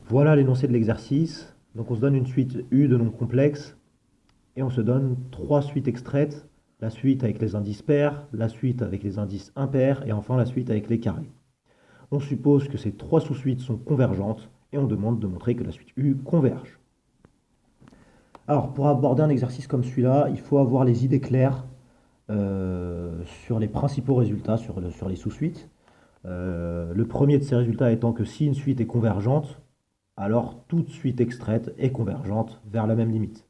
Voilà l'énoncé de l'exercice. Donc on se donne une suite U de nombres complexes et on se donne trois suites extraites, la suite avec les indices pairs, la suite avec les indices impairs et enfin la suite avec les carrés. On suppose que ces trois sous-suites sont convergentes et on demande de montrer que la suite U converge. Alors pour aborder un exercice comme celui-là, il faut avoir les idées claires sur les principaux résultats, sur les sous-suites. Le premier de ces résultats étant que si une suite est convergente, alors toute suite extraite est convergente vers la même limite.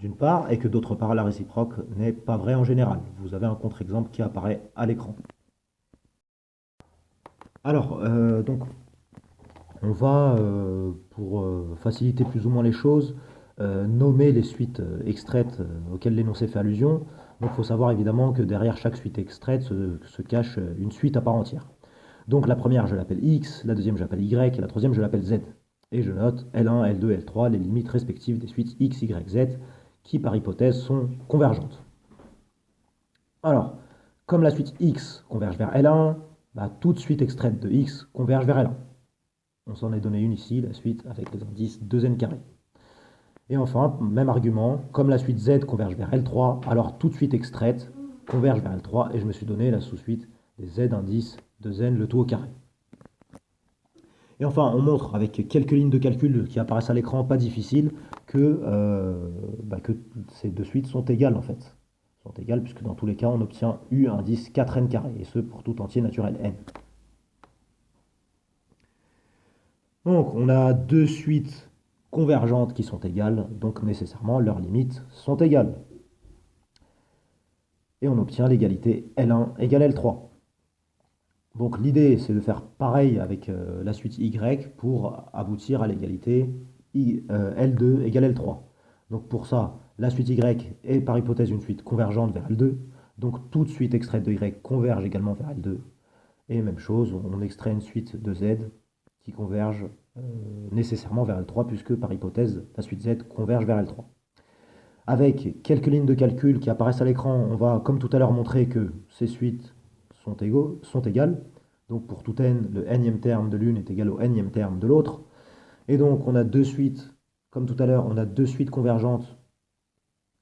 D'une part, et que d'autre part, la réciproque n'est pas vraie en général. Vous avez un contre-exemple qui apparaît à l'écran. Alors, donc, on va, pour faciliter plus ou moins les choses, nommer les suites extraites auxquelles l'énoncé fait allusion. Donc, il faut savoir évidemment que derrière chaque suite extraite se cache une suite à part entière. Donc, la première, je l'appelle X, la deuxième, je l'appelle Y, et la troisième, je l'appelle Z. Et je note L1, L2, L3, les limites respectives des suites X, Y, Z, qui par hypothèse sont convergentes. Alors, comme la suite X converge vers L1, bah, toute suite extraite de X converge vers L1. On s'en est donné une ici, la suite avec les indices 2n carré. Et enfin, même argument, comme la suite Z converge vers L3, alors toute suite extraite converge vers L3, et je me suis donné la sous-suite des Z indices 2n, le tout au carré. Et enfin, on montre avec quelques lignes de calcul qui apparaissent à l'écran, pas difficiles, que ces deux suites sont égales en fait. Sont égales puisque dans tous les cas, on obtient U indice 4n carré, et ce pour tout entier naturel n. Donc, on a deux suites convergentes qui sont égales, donc nécessairement leurs limites sont égales. Et on obtient l'égalité L1 égale L3. Donc l'idée, c'est de faire pareil avec la suite Y pour aboutir à l'égalité L2 égale L3. Donc pour ça, la suite Y est par hypothèse une suite convergente vers L2. Donc toute suite extraite de Y converge également vers L2. Et même chose, on extrait une suite de Z qui converge nécessairement vers L3 puisque par hypothèse, la suite Z converge vers L3. Avec quelques lignes de calcul qui apparaissent à l'écran, on va, comme tout à l'heure, montrer que ces suites sont égales. Donc pour tout n, le nème terme de l'une est égal au nème terme de l'autre. Et donc on a deux suites, comme tout à l'heure, on a deux suites convergentes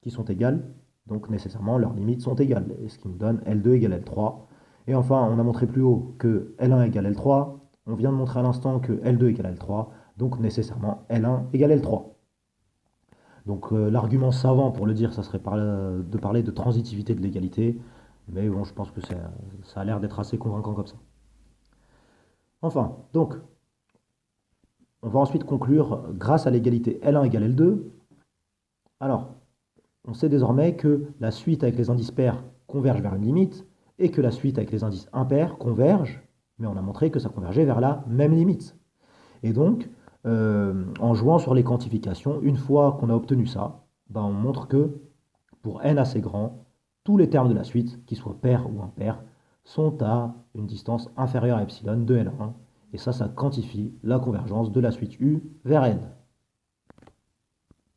qui sont égales. Donc nécessairement leurs limites sont égales, et ce qui nous donne L2 égale L3. Et enfin, on a montré plus haut que L1 égale L3. On vient de montrer à l'instant que L2 égale L3. Donc nécessairement L1 égale L3. Donc l'argument savant pour le dire, ça serait de parler de transitivité de l'égalité. Mais bon, je pense que ça a l'air d'être assez convaincant comme ça. Enfin, donc, on va ensuite conclure grâce à l'égalité L1 égale L2. Alors, on sait désormais que la suite avec les indices pairs converge vers une limite et que la suite avec les indices impairs converge, mais on a montré que ça convergeait vers la même limite. Et donc, en jouant sur les quantifications, une fois qu'on a obtenu ça, ben on montre que pour n assez grand, tous les termes de la suite, qu'ils soient pairs ou impairs, sont à une distance inférieure à epsilon de L1. Et ça quantifie la convergence de la suite U vers n.